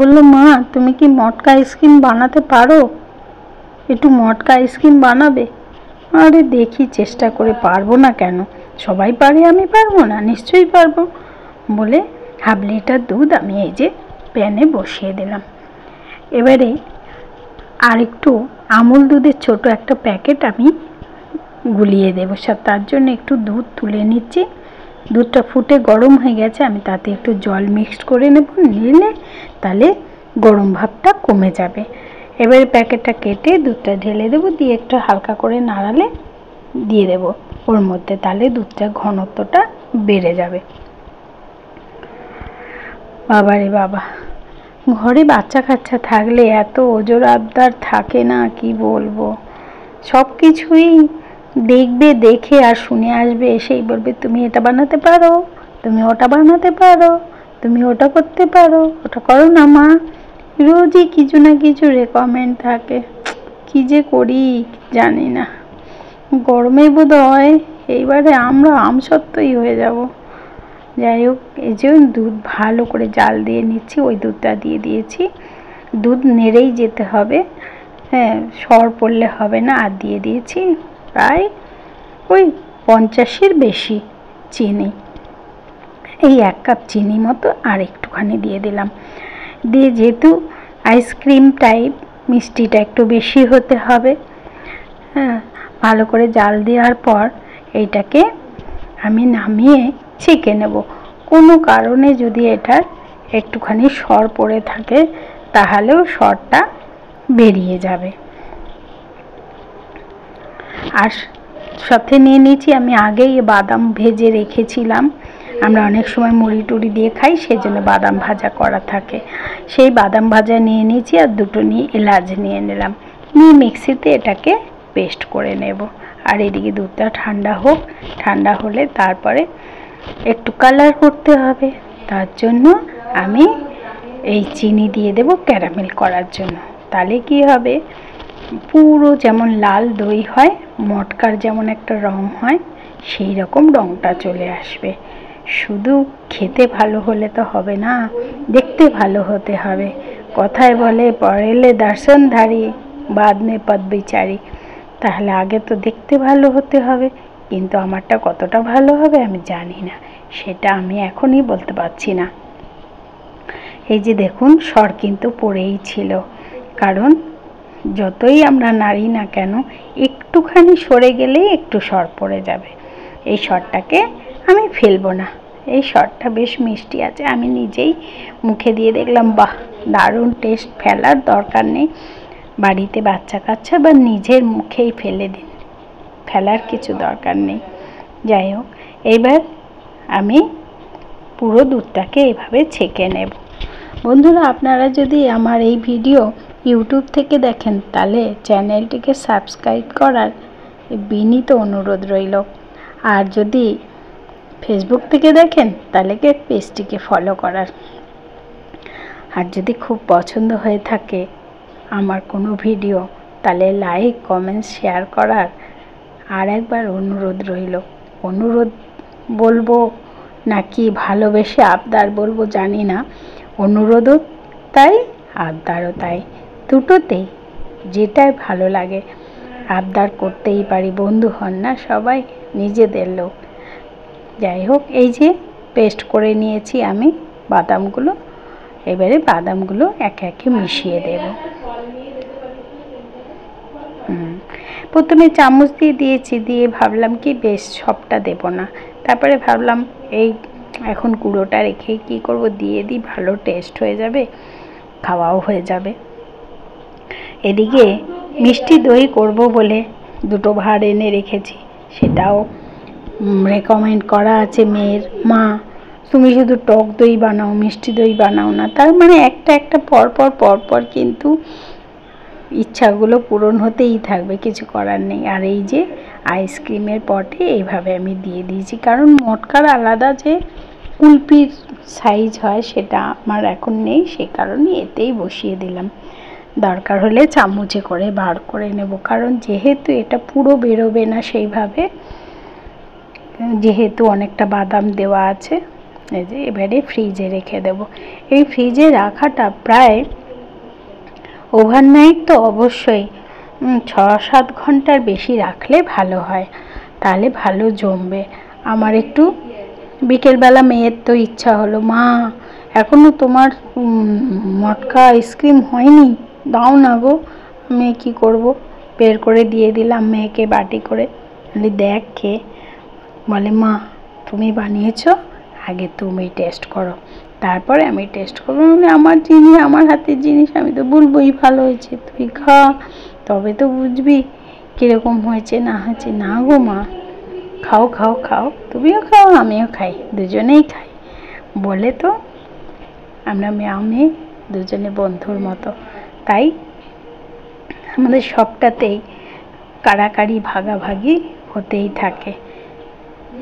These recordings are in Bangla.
বলল, মা তুমি কি মটকা আইসক্রিম বানাতে পারো? একটু মটকা আইসক্রিম বানাবে? আরে দেখি চেষ্টা করে, পারবো না কেন, সবাই পারে আমি পারবো না? নিশ্চয়ই পারবো। বলে হাফ লিটার দুধ আমি এই যে প্যানে বসিয়ে দিলাম। এবারে আর একটু আমুল দুধের ছোট একটা প্যাকেট আমি গুলিয়ে দেবো। তার জন্য একটু দুধ তুলে নিচ্ছি। দুধটা ফুটে গরম হয়ে গেছে, আমি তাতে একটু জল মিক্সড করে নেব, নিলে তাহলে গরম ভাবটা কমে যাবে। এবারে প্যাকেটটা কেটে দুধটা ঢেলে দেবো, দিয়ে একটু হালকা করে নাড়ালে দিয়ে দেব ওর মধ্যে, তাহলে দুধটা ঘনত্বটা বেড়ে যাবে। বাবারে বাবা, ঘরে বাচ্চা কাচ্চা থাকলে এত ওজোর আবদার থাকে না, কি বলবো। সব কিছুই দেখবে, দেখে আর শুনে আসবে, এসেই বলবে তুমি এটা বানাতে পারো, তুমি ওটা বানাতে পারো, তুমি ওটা করতে পারো, ওটা করো না মা। রোজই কিছু না কিছু রেকমেন্ড থাকে, কি যে করি জানি না। গরমে বোধ হয় এইবারে আমরা আমসত্ত্বই হয়ে যাব। যাই হোক, এই যে দুধ ভালো করে জাল দিয়ে নিচ্ছি, ওই দুধটা দিয়ে দিয়েছি। দুধ নেড়েই যেতে হবে, হ্যাঁ, সর পড়লে হবে না। আর দিয়ে দিয়েছি প্রায় ওই 50-এর বেশি চিনি, এই 1 কাপ চিনি মতো আর একটুখানি দিয়ে দিলাম। দিয়ে যেহেতু আইসক্রিম টাইপ, মিষ্টিটা একটু বেশি হতে হবে, হ্যাঁ, ভালো করে জাল দেওয়ার পর এইটাকে আমি নামিয়ে ছেঁকে নেব। কোনো কারণে যদি এটার একটুখানি সর পড়ে থাকে তাহলেও সরটা বেরিয়ে যাবে। আর সাথে নিয়ে নিয়েছি আমি আগেই বাদাম ভেজে রেখেছিলাম, আমরা অনেক সময় মুড়ি টুড়ি দিয়ে খাই, সেই জন্য বাদাম ভাজা করা থাকে। সেই বাদাম ভাজা নিয়ে নিয়েছি, আর দুটো নিয়ে এলাচ নিয়ে নিলাম, নিয়ে মিক্সিতে এটাকে পেস্ট করে নেব। আর এদিকে দুধটা ঠান্ডা হোক, ঠান্ডা হলে তারপরে একটু কালার করতে হবে, তার জন্য আমি এই চিনি দিয়ে দেব ক্যারামেল করার জন্য। তাহলে কি হবে, পুরো যেমন লাল দই হয়, মটকার যেমন একটা রং হয়, সেই রকম রংটা চলে আসবে। শুধু খেতে ভালো হলে তো হবে না, দেখতে ভালো হতে হবে। কথায় বলে পড়েলে দর্শনধারী, বাদ মে পদ বিচারী। তাহলে আগে তো দেখতে ভালো হতে হবে, কিন্তু আমারটা কতটা ভালো হবে আমি জানি না, সেটা আমি এখনই বলতে পারছি না। এই যে দেখুন, সর কিন্তু পড়েই ছিল, কারণ যতই আমরা নাড়ি না কেন একটুখানি সরে গেলেই একটু সর পড়ে যাবে। এই সরটাকে আমি ফেলবো না, এই সরটা বেশ মিষ্টি আছে, আমি নিজেই মুখে দিয়ে দেখলাম, বাহ দারুণ টেস্ট, ফেলার দরকার নেই। বাড়িতে বাচ্চা কাচ্চা বা নিজের মুখেই ফেলে দিন, ফেলার কিছু দরকার নেই। যাই হোক, এইবার আমি পুরো দুধটাকে এইভাবে ছেঁকে নেব। বন্ধুরা, আপনারা যদি আমার এই ভিডিও ইউটিউব থেকে দেখেন তাহলে চ্যানেলটিকে সাবস্ক্রাইব করার বিনীত অনুরোধ রইল। আর যদি ফেসবুক থেকে দেখেন তাহলে পেজটিকে ফলো করার। আর যদি খুব পছন্দ হয়ে থাকে আমার কোনো ভিডিও, তাহলে লাইক কমেন্ট শেয়ার করার আর একবার অনুরোধ রইল। অনুরোধ বলবো নাকি ভালোবেসে আবদার বলবো জানি না, অনুরোধও তাই আবদারও তাই, দুটোতেই যেটাই ভালো লাগে আবদার করতেই পারি। বন্ধু হন না সবাই, নিজেদের লোক। যাই হোক, এই যে পেস্ট করে নিয়েছি আমি বাদামগুলো, এবারে বাদামগুলো একে একে মিশিয়ে দেব। প্রথমে চামচ দিয়ে দিয়েছি, দিয়ে ভাবলাম কি বেশ সবটা দেব না, তারপরে ভাবলাম এই এখন গুঁড়োটা রেখে কি করব, দিয়ে দিই, ভালো টেস্ট হয়ে যাবে, খাওয়াও হয়ে যাবে। এদিকে মিষ্টি দই করব বলে দুটো ভাঁড় এনে রেখেছি, সেটাও রেকমেন্ড করা আছে মেয়ের, মা তুমি শুধু টক দই বানাও, মিষ্টি দই বানাও না। তার মানে একটা একটা পরপর কিন্তু ইচ্ছাগুলো পূরণ হতেই থাকবে, কিছু করার নেই। আর এই যে আইসক্রিমের পটে এইভাবে আমি দিয়ে দিয়েছি, কারণ মটকার আলাদা যে কুলপির সাইজ হয় সেটা আমার এখন নেই, সে কারণে এতেই বসিয়ে দিলাম। দরকার হলে চামচে করে বার করে নেব, কারণ যেহেতু এটা পুরো বেরোবে না সেইভাবে, যেহেতু অনেকটা বাদাম দেওয়া আছে, এই যে এবারে ফ্রিজে রেখে দেব। এই ফ্রিজে রাখাটা প্রায় ওভারনাইট তো অবশ্যই 6-7 ঘন্টার বেশি রাখলে ভালো হয়, তাহলে ভালো জমবে। আমার একটু বিকেলবেলা মেয়ের তো ইচ্ছা হলো, মা এখনো তোমার মটকা আইসক্রিম হয়নি, দাও না গো। আমি কি করব, বের করে দিয়ে দিলাম মেয়েকে বাটি করে। বলি দেখ খেয়ে। বলে মা তুমি বানিয়েছো, আগে তুমি টেস্ট করো, তারপরে আমি টেস্ট করবো। মানে আমার জিনিস, আমার হাতের জিনিস, আমি তো বলবোই ভালো হয়েছে, তুই খা, তবে তো বুঝবি কীরকম হয়েছে না হয়েছে। না গো মা, খাও খাও খাও, তুমিও খাও আমিও খাই, দুজনেই খাই বলে তো আমরা মেয়ে দুজনে বন্ধুর মতো। তাই আমাদের সবটাতেই কাড়াকাড়ি ভাগাভাগি হতেই থাকে।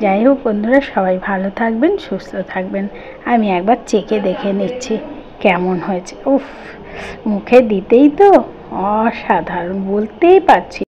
যাই হোক বন্ধুরা, সবাই ভালো থাকবেন, সুস্থ থাকবেন। আমি একবার চেখে দেখে নিচ্ছি কেমন হয়েছে। উফ, মুখে দিতেই তো অসাধারণ, বলতেই পারছি।